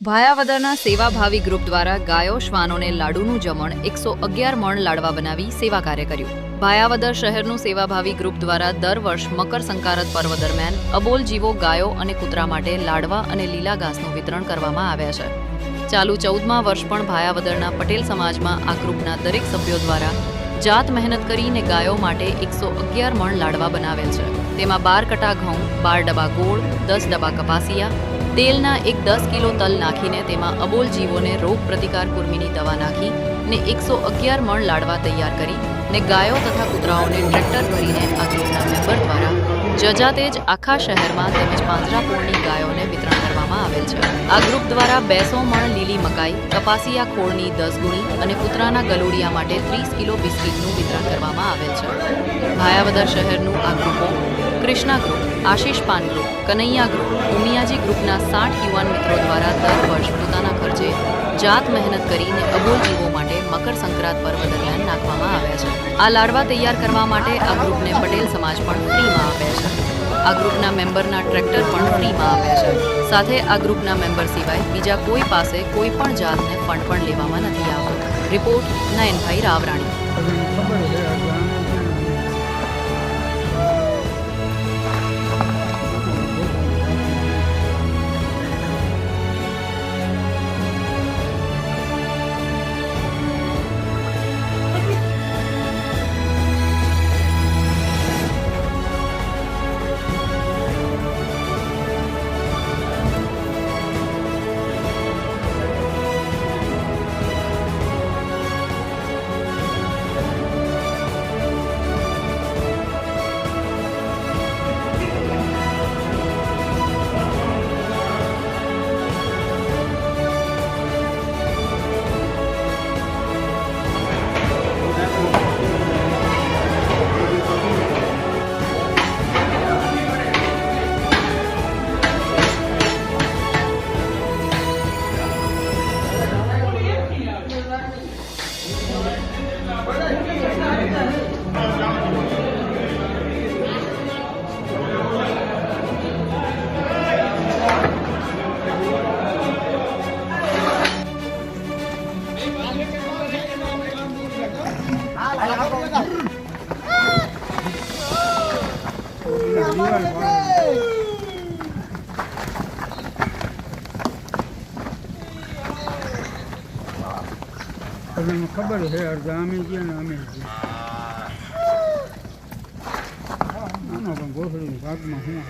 ભાયાવદરના સેવાભાવી ગ્રુપ દ્વારા ગાયો શ્વાનોને લાડુનું જમણ 111 મણ લાડવા બનાવી સેવા કાર્ય કર્યું। ભાયાવદર શહેરનું સેવાભાવી ગ્રુપ દ્વારા દર વર્ષ મકર સંક્રાંત પર્વ દરમિયાન અબોલ જીવો ગાયો અને કૂતરા માટે લાડવા અને લીલા ઘાસનું વિતરણ કરવામાં આવ્યા છે। ચાલુ 14મા વર્ષ પણ ભાયાવદરના પટેલ સમાજમાં આ ગ્રુપના દરેક સભ્યો દ્વારા જાત મહેનત કરીને ગાયો માટે 111 મણ લાડવા બનાવેલ છે। તેમાં 12 કટા ઘઉં, 12 ડબ્બા ગોળ, 10 ડબ્બા કપાસિયા, તેલના 10 કિલો તલ નાખીને તેમાં અબોલ જીવોને રોગ પ્રતિકાર કુર્મીની દવા નાખી ને 111 મણ લાડવા તૈયાર કરી ને ગાયો તથા કૂતરાઓને ટ્રેક્ટર ભરીને આ ગ્રુપના મેમ્બર દ્વારા જજાતેજ આખા શહેરમાં તેમજ પાંજરાપોળની ગાયોને વિતરણ કરવામાં આવેલ છે। આ ગ્રુપ દ્વારા 200 મણ લીલી મકાઈ, કપાસિયા ખોળની 10 ગુણી અને કૂતરાના ગલુડિયા માટે 30 કિલો બિસ્કીટનું વિતરણ કરવામાં આવેલ છે। ભાયાવદર શહેરનું આ ગ્રુપો કૃષ્ણા ગ્રુપ, આશીષ પાન ગ્રુપ, કનૈયા ગ્રુપ, ઉમિયાજી ગ્રુપના 60 યુવાન મિત્રો દ્વારા દર વર્ષ પોતાના ખર્ચે જાત મહેનત કરીને અબોલ જીવો માટે મકર સંક્રાંત પર્વ દરમિયાન નાખવામાં આવ્યા છે। આ લાડવા તૈયાર કરવા માટે આ ગ્રુપને પટેલ સમાજ પણ ફ્રીમાં આપે છે। આ ગ્રુપના મેમ્બરના ટ્રેક્ટર પણ ફ્રીમાં આપ્યા છે। સાથે આ ગ્રુપના મેમ્બર સિવાય બીજા કોઈ પાસે કોઈ પણ જાતને ફંડ પણ લેવામાં નથી આવતો। રિપોર્ટ નયનભાઈ રાવરાણી। खबर है अर्धा अमे जी ने अमे जी ना ना पण गोठड़ी भाग में हूँ